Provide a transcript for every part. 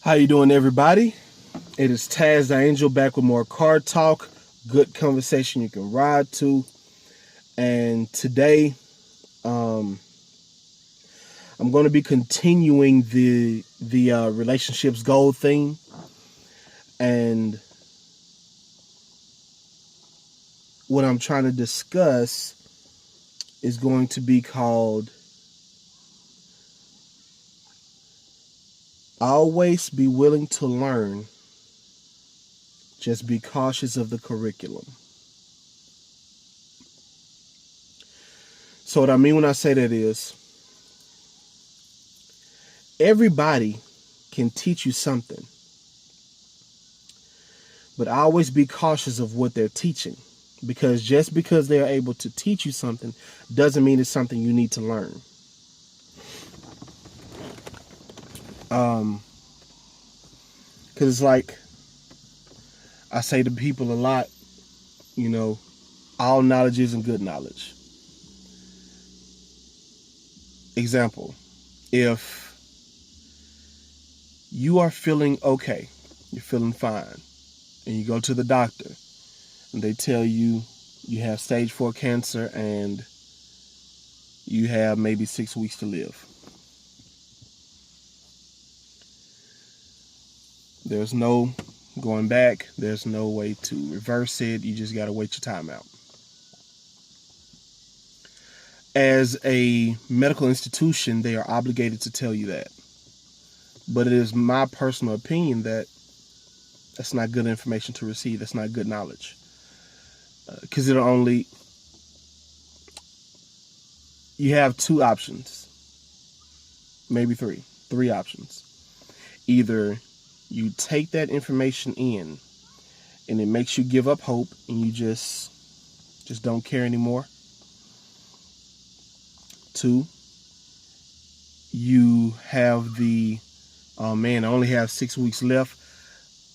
How you doing, everybody? It is Tazzdaangel back with more card talk, good conversation you can ride to. And today, I'm going to be continuing the relationships goal theme, and what I'm trying to discuss is going to be called always be willing to learn, just be cautious of the curriculum. So what I mean when I say that is, everybody can teach you something, but always be cautious of what they're teaching, because just because they're able to teach you something doesn't mean it's something you need to learn. Because it's like I say to people a lot, all knowledge isn't good knowledge. Example, if you are feeling okay, you're feeling fine, and you go to the doctor and they tell you you have stage 4 cancer and you have maybe 6 weeks to live. There's no going back. There's no way to reverse it. You just got to wait your time out. As a medical institution, they are obligated to tell you that. But it is my personal opinion that that's not good information to receive. That's not good knowledge. Because you have 2 options, maybe 3 options. Either you take that information in and it makes you give up hope and you just don't care anymore. 2, you have oh man, I only have 6 weeks left.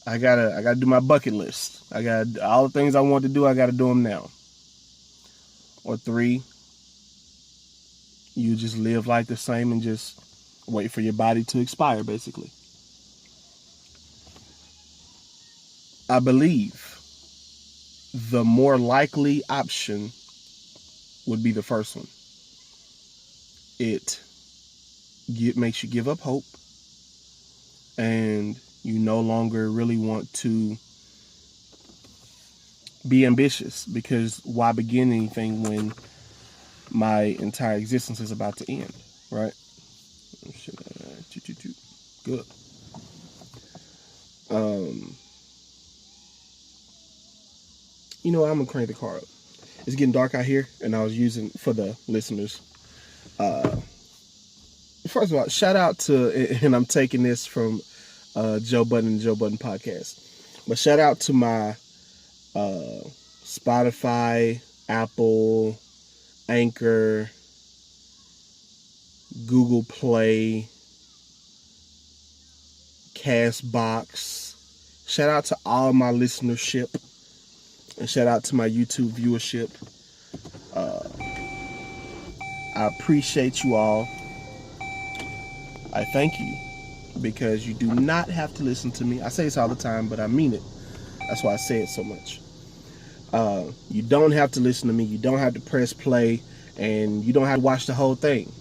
I gotta do my bucket list. I got all the things I want to do. I gotta do them now. Or 3, you just live like the same and just wait for your body to expire, basically. I believe the more likely option would be the first one. It makes you give up hope, and you no longer really want to be ambitious, because why begin anything when my entire existence is about to end, right? Good. I'm gonna crank the car up. It's getting dark out here, and I was using, for the listeners, first of all, shout out to, and I'm taking this from Joe Budden and Joe Budden podcast, but shout out to my Spotify, Apple, Anchor, Google Play, Castbox. Shout out to all my listenership, and shout out to my YouTube viewership. I appreciate you all. I thank you, because you do not have to listen to me. I say this all the time, but I mean it. That's why I say it so much. You don't have to listen to me. You don't have to press play, and you don't have to watch the whole thing.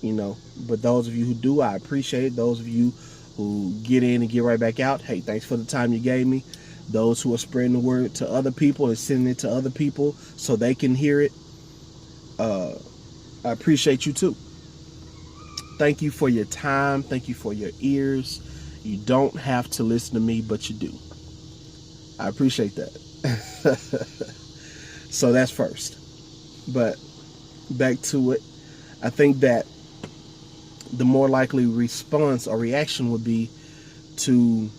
But those of you who do, I appreciate it. Those of you who get in and get right back out, hey, thanks for the time you gave me. Those who are spreading the word to other people and sending it to other people so they can hear it, I appreciate you too. Thank you for your time. Thank you for your ears. You don't have to listen to me, but you do. I appreciate that. So that's first. But back to it. I think that the more likely response or reaction would be to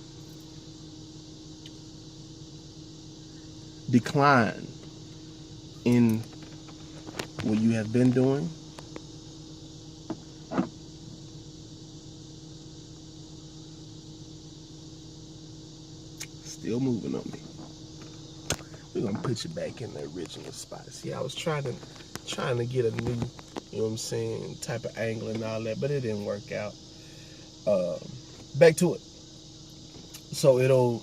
decline in what you have been doing, still moving on me. We're gonna put you back in the original spot. See, I was trying to get a new, type of angle and all that, but it didn't work out. Back to it. So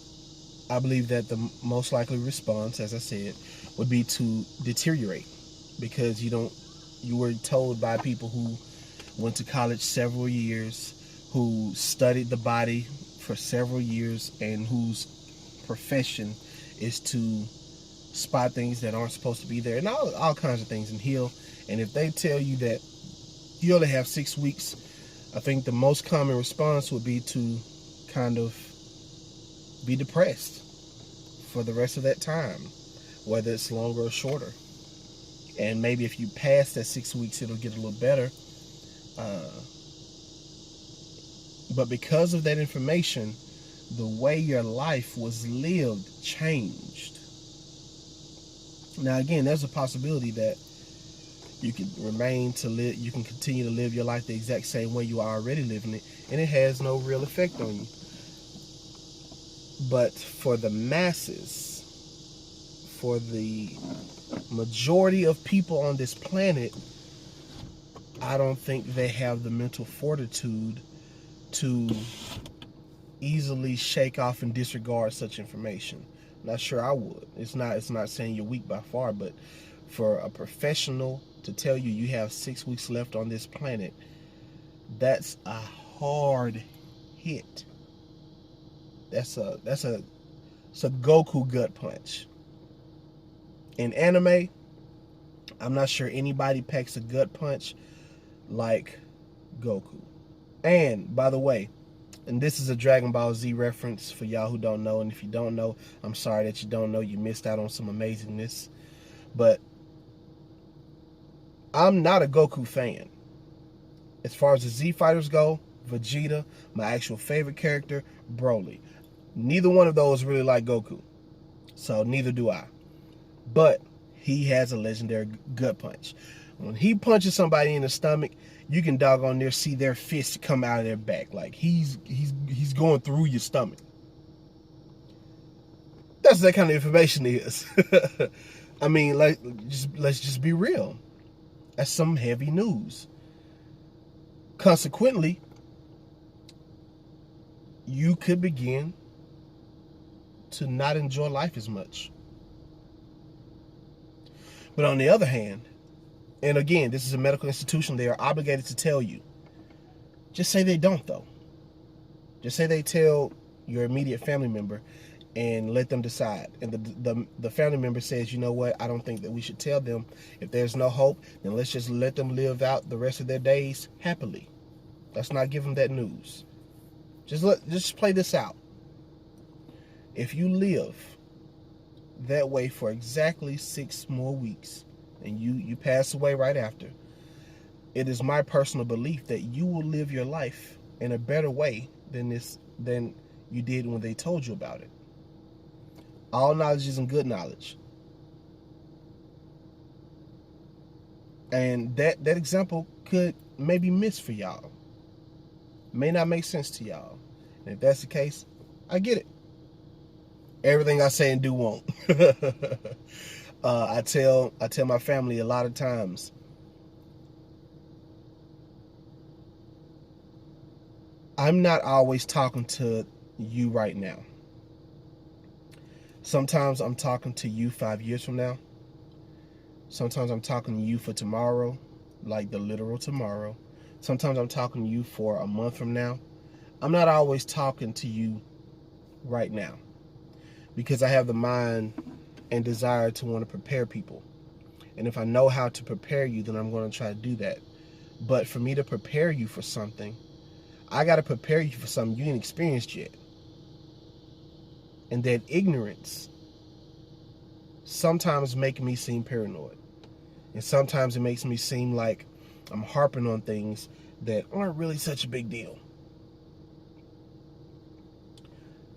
I believe that the most likely response, as I said, would be to deteriorate, because you were told by people who went to college several years, who studied the body for several years, and whose profession is to spot things that aren't supposed to be there, and all kinds of things, and heal. And if they tell you that you only have 6 weeks, I think the most common response would be to kind of be depressed for the rest of that time, whether it's longer or shorter. And maybe if you pass that 6 weeks, it'll get a little better. But because of that information, the way your life was lived changed. Now, again, there's a possibility that you can you can continue to live your life the exact same way you are already living it, and it has no real effect on you. But for the masses, for the majority of people on this planet, I don't think they have the mental fortitude to easily shake off and disregard such information. Not sure I would. It's not saying you're weak by far, but for a professional to tell you you have 6 weeks left on this planet, that's a hard hit. It's a Goku gut punch. In anime, I'm not sure anybody packs a gut punch like Goku. And by the way, and this is a Dragon Ball Z reference for y'all who don't know, and if you don't know, I'm sorry that you don't know. You missed out on some amazingness. But I'm not a Goku fan. As far as the Z fighters go, Vegeta, my actual favorite character, Broly. Neither one of those really like Goku, so neither do I. But he has a legendary gut punch. When he punches somebody in the stomach, you can doggone near see their fist come out of their back, like he's going through your stomach. That's what that kind of information is. I mean, like, let's just be real. That's some heavy news. Consequently, you could begin to not enjoy life as much. But on the other hand, and again, this is a medical institution, they are obligated to tell you. Just say they don't, though. Just say they tell your immediate family member and let them decide. And the family member says, you know what, I don't think that we should tell them. If there's no hope, then let's just let them live out the rest of their days happily. Let's not give them that news. Just play this out. If you live that way for exactly 6 more weeks and you pass away right after, it is my personal belief that you will live your life in a better way than you did when they told you about it. All knowledge isn't good knowledge. And that example could maybe miss for y'all. May not make sense to y'all. And if that's the case, I get it. Everything I say and do won't. I tell my family a lot of times, I'm not always talking to you right now. Sometimes I'm talking to you 5 years from now. Sometimes I'm talking to you for tomorrow, like the literal tomorrow. Sometimes I'm talking to you for a month from now. I'm not always talking to you right now, because I have the mind and desire to want to prepare people. And if I know how to prepare you, then I'm going to try to do that. But for me to prepare you for something, I got to prepare you for something you ain't experienced yet. And that ignorance sometimes makes me seem paranoid. And sometimes it makes me seem like I'm harping on things that aren't really such a big deal.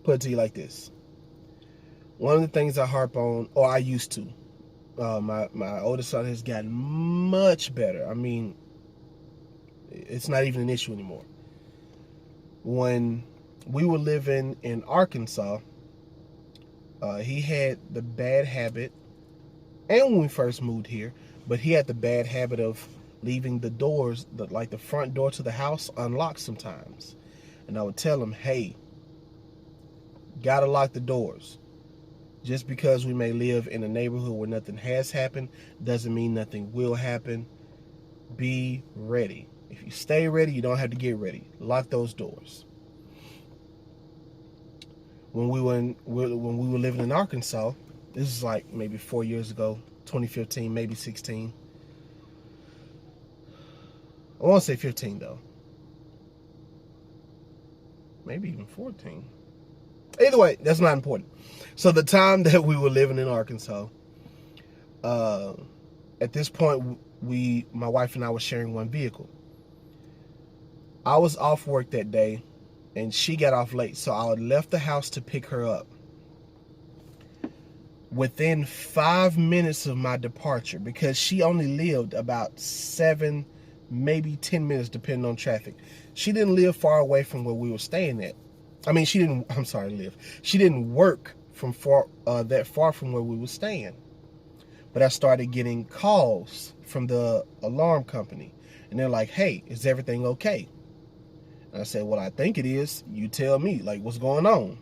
Put it to you like this. One of the things I harp on, or I used to, my oldest son has gotten much better. I mean, it's not even an issue anymore. When we were living in Arkansas, he had the bad habit, and when we first moved here, but he had the bad habit of leaving the doors, like the front door to the house, unlocked sometimes. And I would tell him, hey, Gotta lock the doors. Just because we may live in a neighborhood where nothing has happened doesn't mean nothing will happen. Be ready. If you stay ready, you don't have to get ready. Lock those doors. When we were living in Arkansas, this is like maybe 4 years ago, 2015, maybe 16. I want to say 15 though. Maybe even 14. Either way, that's not important. So the time that we were living in Arkansas, at this point, my wife and I were sharing one vehicle. I was off work that day, and she got off late, so I left the house to pick her up. Within 5 minutes of my departure, because she only lived about 7, maybe 10 minutes, depending on traffic. She didn't live far away from where we were staying at. I mean, she didn't work from that far from where we were staying. But I started getting calls from the alarm company. And they're like, hey, is everything okay? And I said, well, I think it is. You tell me, like, what's going on?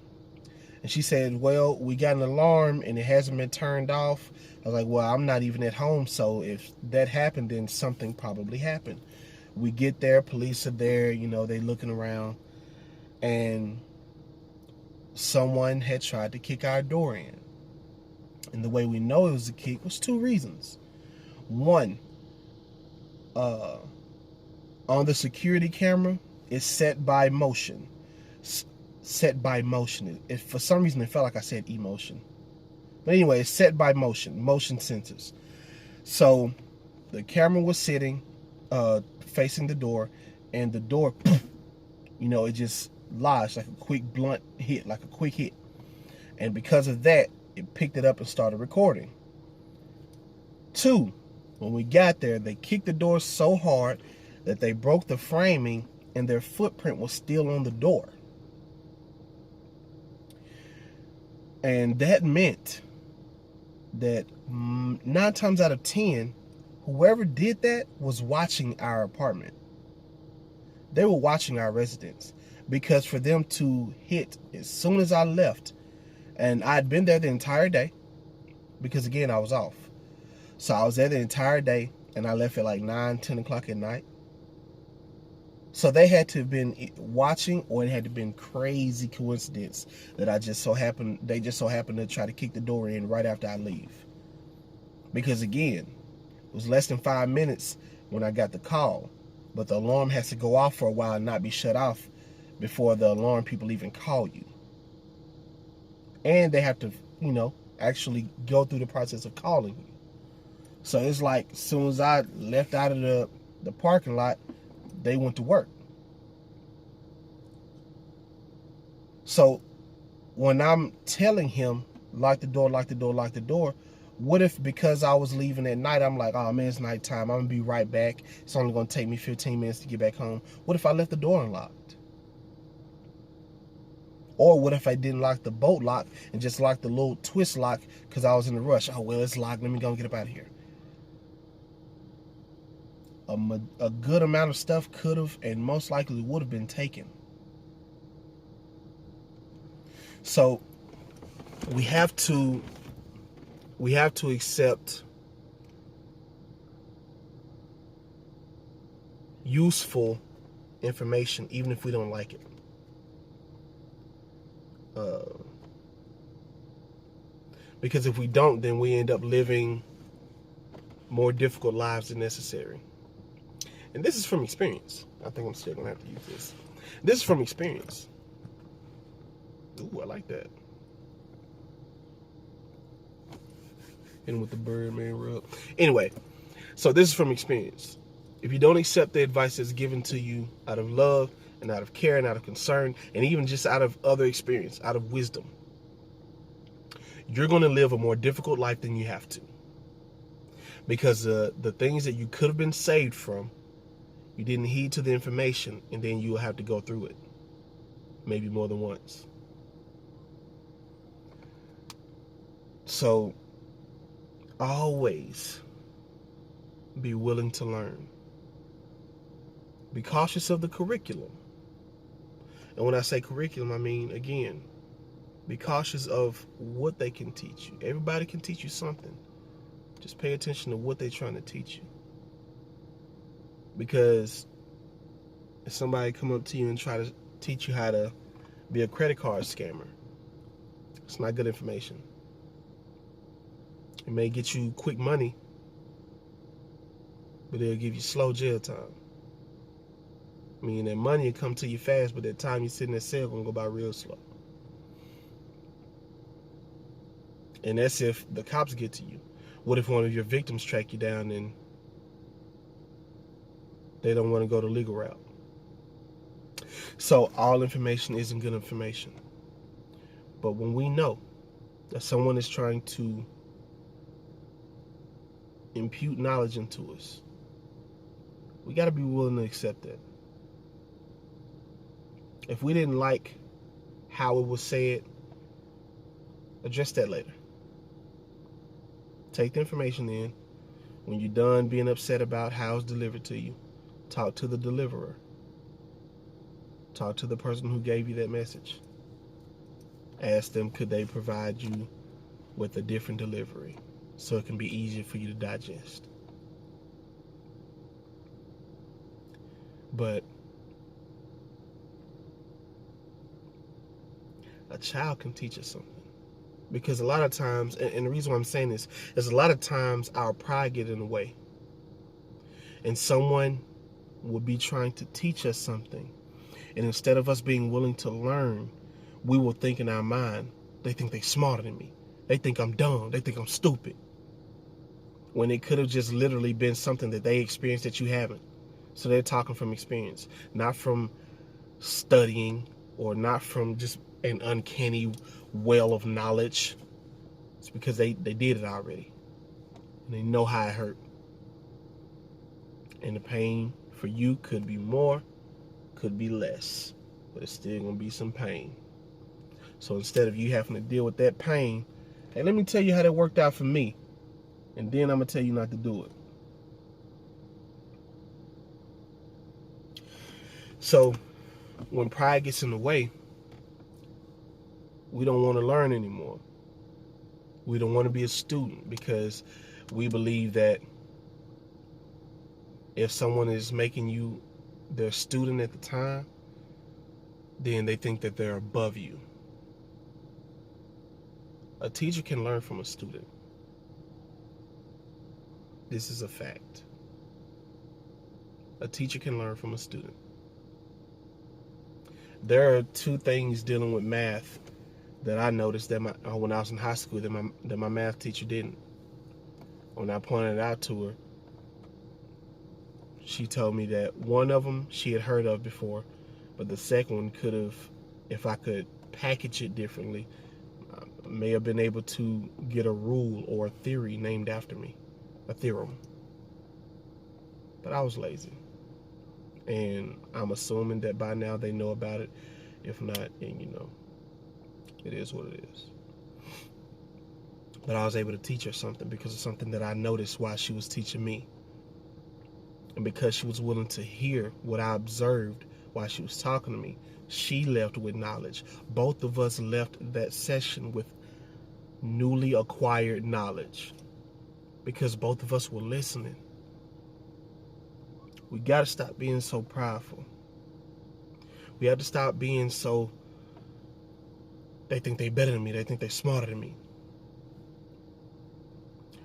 And she said, well, we got an alarm and it hasn't been turned off. I was like, well, I'm not even at home. So if that happened, then something probably happened. We get there, police are there, they looking around. And someone had tried to kick our door in. And the way we know it was a kick was 2 reasons. One, on the security camera, it's set by motion. Set by motion. For some reason, it felt like I said emotion. But anyway, it's set by motion sensors. So the camera was sitting, facing the door, and the door, it just lodged like a quick blunt hit, like a quick hit. And because of that, it picked it up and started recording. 2, when we got there, they kicked the door so hard that they broke the framing and their footprint was still on the door. And that meant that 9 times out of 10, whoever did that was watching our apartment. They were watching our residence. Because for them to hit as soon as I left, and I'd been there the entire day, because again, I was off. So I was there the entire day, and I left at like 9, 10 o'clock at night. So they had to have been watching, or it had to have been crazy coincidence that they just so happened to try to kick the door in right after I leave. Because again, it was less than 5 minutes when I got the call, but the alarm has to go off for a while and not be shut off before the alarm people even call you. And they have to, actually go through the process of calling you. So it's like, as soon as I left out of the parking lot, they went to work. So when I'm telling him, lock the door, lock the door, lock the door, what if because I was leaving at night, I'm like, oh man, it's nighttime, I'm gonna be right back. It's only gonna take me 15 minutes to get back home. What if I left the door unlocked? Or what if I didn't lock the bolt lock and just locked the little twist lock because I was in a rush? Oh, well, it's locked. Let me go and get up out of here. A good amount of stuff could have and most likely would have been taken. So we have to accept useful information even if we don't like it. Because if we don't, then we end up living more difficult lives than necessary. And this is from experience. I think I'm still going to have to use this. This is from experience. Ooh, I like that. And with the Birdman rub. Anyway, so this is from experience. If you don't accept the advice that's given to you out of love and out of care and out of concern, and even just out of other experience, out of wisdom, you're going to live a more difficult life than you have to. Because the things that you could have been saved from, you didn't heed to the information, and then you'll have to go through it. Maybe more than once. So, always be willing to learn. Be cautious of the curriculum. And when I say curriculum, I mean, again, Be cautious of what they can teach you. Everybody can teach you something. Just pay attention to what they're trying to teach you. Because if somebody come up to you and try to teach you how to be a credit card scammer, it's not good information. It may get you quick money, but it'll give you slow jail time. I mean, that money will come to you fast, but that time you sit in that cell gonna go by real slow. And that's if the cops get to you. What if one of your victims track you down and they don't want to go the legal route? So all information isn't good information. But when we know that someone is trying to impute knowledge into us, we got to be willing to accept that. If we didn't like how it was said, address that later. Take the information in. When you're done being upset about how it's delivered to you, talk to the deliverer. Talk to the person who gave you that message. Ask them, could they provide you with a different delivery so it can be easier for you to digest. But a child can teach us something. Because a lot of times, and the reason why I'm saying this is a lot of times our pride gets in the way. And someone will be trying to teach us something. And instead of us being willing to learn, we will think in our mind, they think they're smarter than me. They think I'm dumb. They think I'm stupid. When it could have just literally been something that they experienced that you haven't. So they're talking from experience, not from studying or not from just an uncanny well of knowledge. It's because they did it already. And they know how it hurt. And the pain for you could be more, could be less. But it's still going to be some pain. So instead of you having to deal with that pain, hey, let me tell you how that worked out for me. And then I'm going to tell you not to do it. So when pride gets in the way, we don't want to learn anymore. We don't want to be a student because we believe that if someone is making you their student at the time, then they think that they're above you. A teacher can learn from a student. This is a fact. A teacher can learn from a student. There are two things dealing with math that I noticed that when I was in high school that my math teacher didn't. When I pointed it out to her, she told me that one of them she had heard of before, but the second one could have, if I could package it differently, may have been able to get a rule or a theory named after me, a theorem. But I was lazy. And I'm assuming that by now they know about it. If not, then you know, it is what it is. But I was able to teach her something because of something that I noticed while she was teaching me. And because she was willing to hear what I observed while she was talking to me, she left with knowledge. Both of us left that session with newly acquired knowledge because both of us were listening. We got to stop being so prideful. We have to stop being so, they think they're better than me. They think they're smarter than me.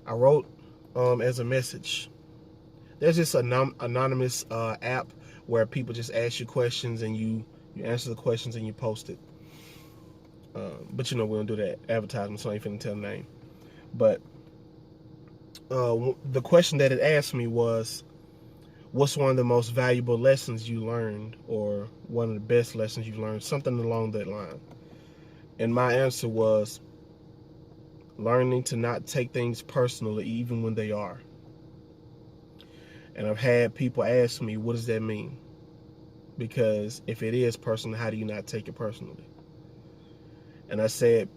I wrote as a message. There's this anonymous app where people just ask you questions and you answer the questions and you post it. But you know, we don't do that advertisement, so I ain't finna tell the name. But the question that it asked me was, what's one of the most valuable lessons you learned, or one of the best lessons you've learned, something along that line. And my answer was learning to not take things personally, even when they are. And I've had people ask me, what does that mean? Because if it is personal, how do you not take it personally? And I said,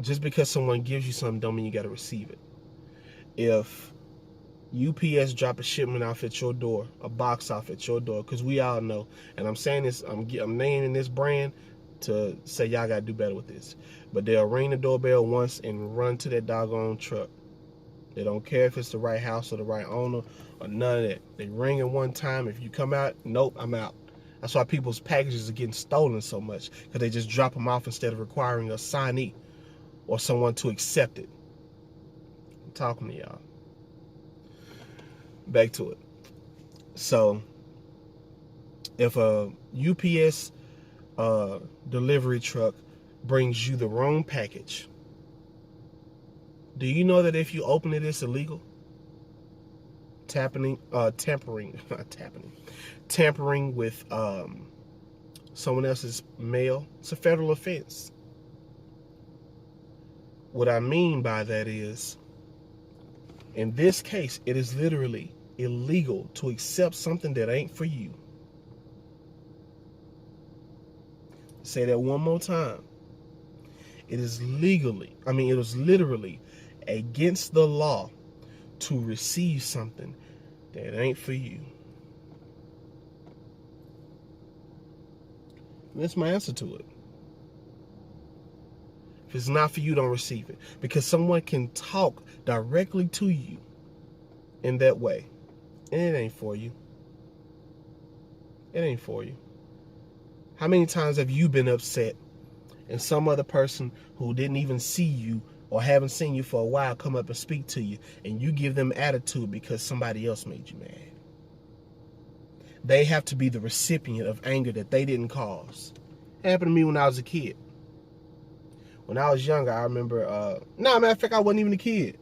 just because someone gives you something don't mean you got to receive it. If UPS drop a shipment off at your door, a box off at your door, because we all know, and I'm saying this, I'm naming this brand to say y'all got to do better with this. But they'll ring the doorbell once and run to that doggone truck. They don't care if it's the right house or the right owner or none of that. They ring it one time. If you come out, nope, I'm out. That's why people's packages are getting stolen so much, because they just drop them off instead of requiring a signee or someone to accept it. I'm talking to y'all. Back to it. So, if a UPS delivery truck brings you the wrong package, do you know that if you open it, it's illegal? Tampering with someone else's mail. It's a federal offense. What I mean by that is, in this case, it is literally illegal to accept something that ain't for you. Say that one more time. It is literally against the law to receive something that ain't for you. And that's my answer to it. If it's not for you, don't receive it. Because someone can talk directly to you in that way. And it ain't for you. It ain't for you. How many times have you been upset and some other person who didn't even see you or haven't seen you for a while come up and speak to you, and you give them attitude because somebody else made you mad? They have to be the recipient of anger that they didn't cause. It happened to me when I was a kid. When I was younger, I remember, matter of fact, I wasn't even a kid.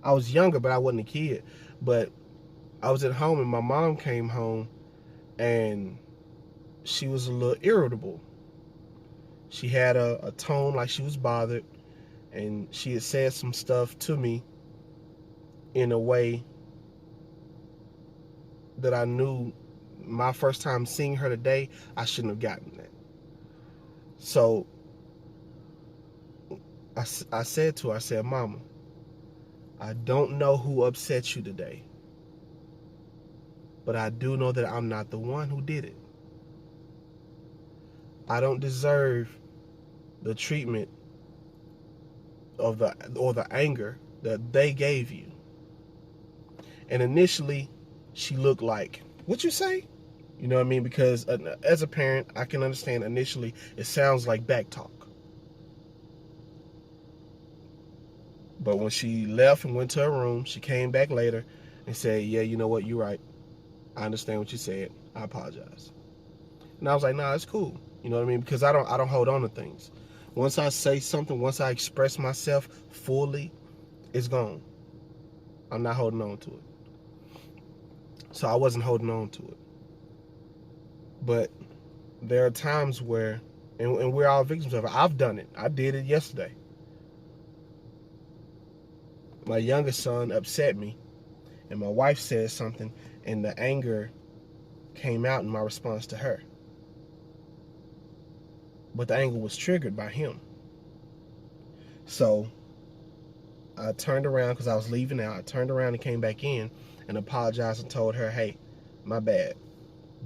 I was younger, but I wasn't a kid. But I was at home, and my mom came home, and she was a little irritable. She had a tone like she was bothered, and she had said some stuff to me in a way that I knew my first time seeing her today, I shouldn't have gotten that. So I said to her, I said, Mama, I don't know who upset you today, but I do know that I'm not the one who did it. I don't deserve the treatment of the anger that they gave you. And initially, she looked like, what you say? You know what I mean? Because as a parent, I can understand initially it sounds like back talk. But when she left and went to her room, she came back later and said, yeah, you know what? You're right. I understand what you said. I apologize. And I was like, nah, it's cool. You know what I mean? Because I don't hold on to things. Once I say something, once I express myself fully, it's gone. I'm not holding on to it. So I wasn't holding on to it. But there are times where, and we're all victims of it. I've done it. I did it yesterday. My youngest son upset me, and my wife said something, and the anger came out in my response to her. But the anger was triggered by him. So I turned around because I was leaving out. I turned around and came back in and apologized and told her, hey, my bad.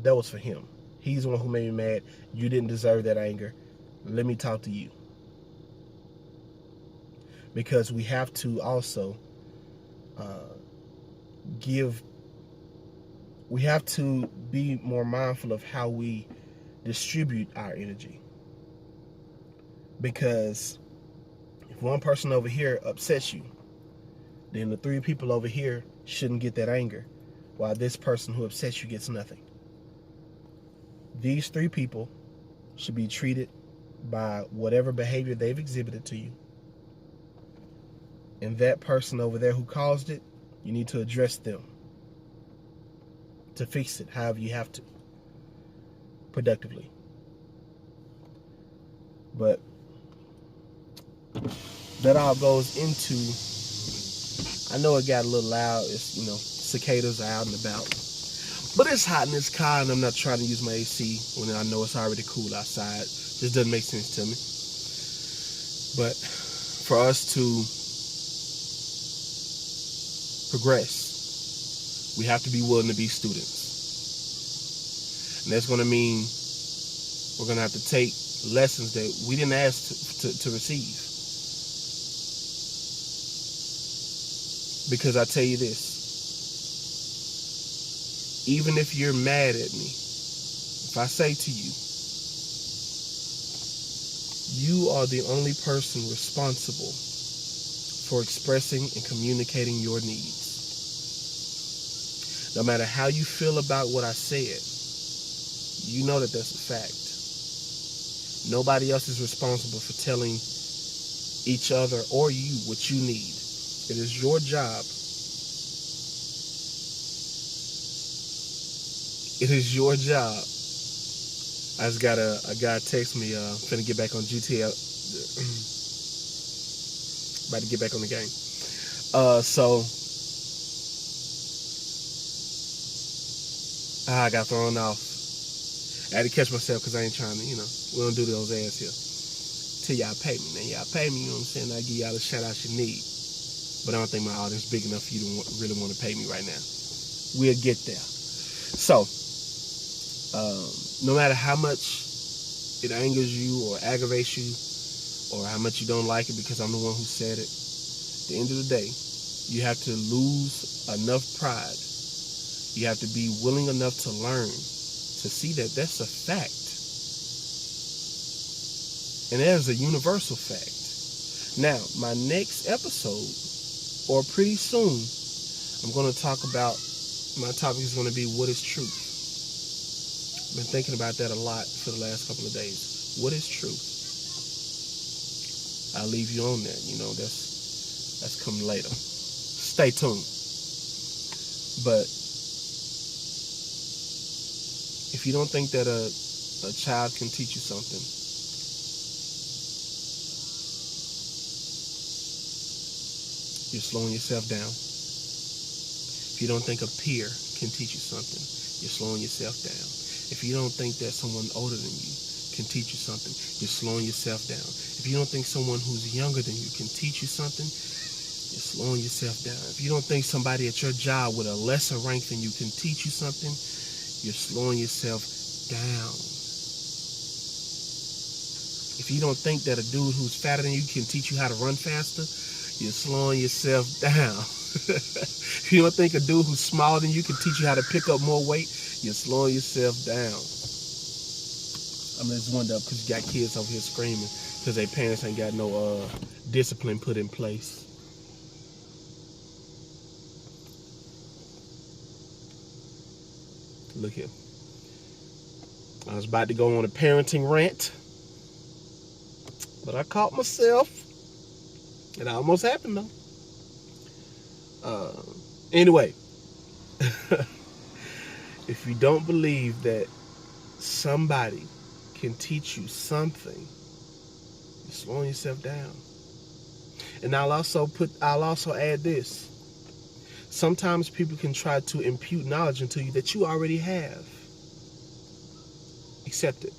That was for him. He's the one who made me mad. You didn't deserve that anger. Let me talk to you. Because we have to also we have to be more mindful of how we distribute our energy. Because if one person over here upsets you, then the 3 people over here shouldn't get that anger, while this person who upsets you gets nothing. These 3 people should be treated by whatever behavior they've exhibited to you. And that person over there who caused it, you need to address them to fix it however you have to, productively. But that all goes into, I know it got a little loud, it's, you know, cicadas are out and about, but it's hot in this car and I'm not trying to use my AC when I know it's already cool outside. This doesn't make sense to me. But for us to progress, we have to be willing to be students. And that's going to mean We're going to have to take lessons that we didn't ask to receive. Because I tell you this, even if you're mad at me, if I say to you, you are the only person responsible for expressing and communicating your needs. No matter how you feel about what I said, you know that that's a fact. Nobody else is responsible for telling each other or you what you need. It is your job. It is your job. I just got a guy text me, finna get back on GTA. About to get back on the game. So I got thrown off. I had to catch myself because I ain't trying to, we don't do those ads here. Till y'all pay me. Now y'all pay me, you know what I'm saying? I give y'all the shout outs you need. But I don't think my audience is big enough for you to really want to pay me right now. We'll get there. So, no matter how much it angers you or aggravates you, or how much you don't like it because I'm the one who said it, at the end of the day, you have to lose enough pride. You have to be willing enough to learn, to see that that's a fact. And that is a universal fact. Now, my next episode, or pretty soon, I'm going to talk about, my topic is going to be, what is truth? I've been thinking about that a lot for the last couple of days. What is truth? I'll leave you on that. That's coming later. Stay tuned. But if you don't think that a child can teach you something, you're slowing yourself down. If you don't think a peer can teach you something, you're slowing yourself down. If you don't think that someone older than you can teach you something, you're slowing yourself down. If you don't think someone who's younger than you can teach you something, you're slowing yourself down. If you don't think somebody at your job with a lesser rank than you can teach you something, you're slowing yourself down. If you don't think that a dude who's fatter than you can teach you how to run faster, you're slowing yourself down. If you don't think a dude who's smaller than you can teach you how to pick up more weight, you're slowing yourself down. I'm just wondering because you got kids over here screaming because their parents ain't got no discipline put in place. Look here. I was about to go on a parenting rant, but I caught myself. It almost happened though. Anyway, if you don't believe that somebody can teach you something, you're slowing yourself down. And I'll also add this. Sometimes people can try to impute knowledge into you that you already have. Accept it.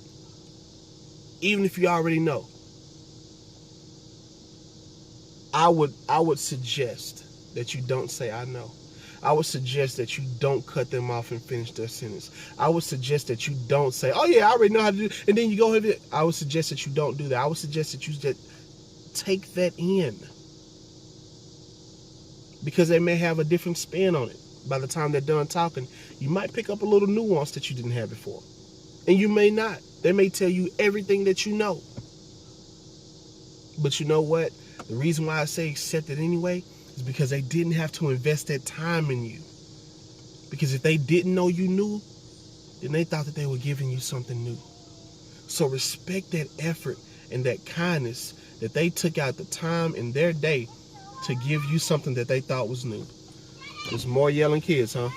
Even if you already know. I would suggest that you don't say I know. I would suggest that you don't cut them off and finish their sentence. I would suggest that you don't say, oh yeah, I already know how to do it, and then you go ahead. I would suggest that you don't do that. I would suggest that you just take that in. Because they may have a different spin on it. By the time they're done talking, you might pick up a little nuance that you didn't have before. And you may not. They may tell you everything that you know. But you know what? The reason why I say accept it anyway is because they didn't have to invest that time in you. Because if they didn't know you knew, then they thought that they were giving you something new. So respect that effort and that kindness that they took out the time in their day to give you something that they thought was new. There's more yelling kids, huh?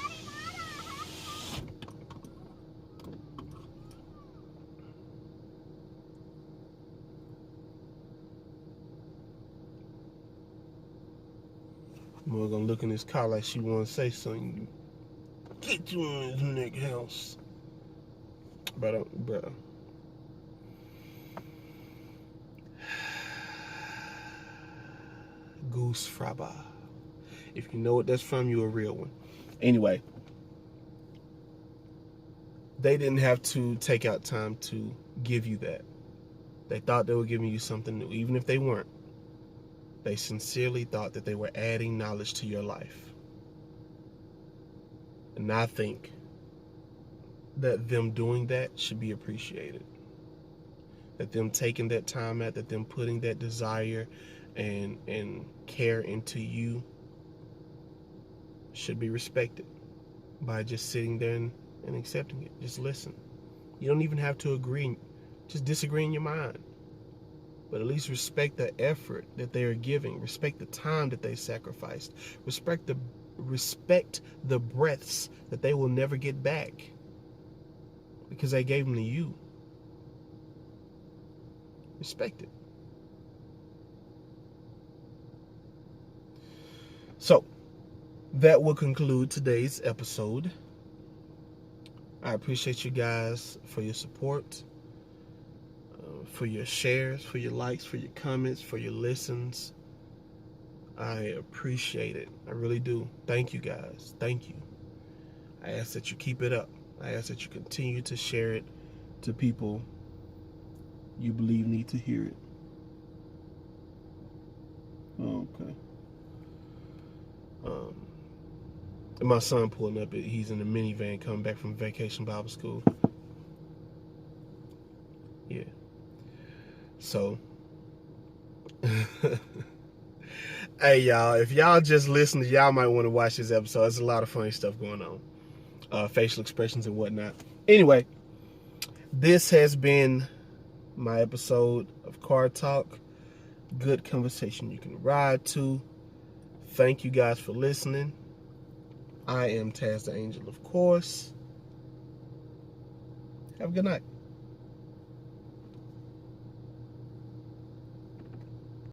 We're gonna look in this car like she wanna say something. Get you in this nigga house. Bro. Goose Fraba. If you know what that's from, you're a real one. Anyway, they didn't have to take out time to give you that. They thought they were giving you something new, even if they weren't. They sincerely thought that they were adding knowledge to your life. And I think that them doing that should be appreciated. That them taking that time out, that them putting that desire and care into you should be respected by just sitting there and accepting it. Just listen. You don't even have to agree. Just disagree in your mind. But at least respect the effort that they are giving. Respect the time that they sacrificed. Respect the breaths that they will never get back, because they gave them to you. Respect it. So, that will conclude today's episode. I appreciate you guys for your support, for your shares, for your likes, for your comments, for your listens. I appreciate it. I really do. Thank you guys. Thank you. I ask that you keep it up. I ask that you continue to share it to people you believe need to hear it. Okay. My son pulling up. He's in a minivan coming back from Vacation Bible School. Yeah. So, hey y'all, if y'all just listened, y'all might want to watch this episode. There's a lot of funny stuff going on. Facial expressions and whatnot. Anyway, this has been my episode of Car Talk. Good conversation you can ride to. Thank you guys for listening. I am Tazzdaangel, of course. Have a good night.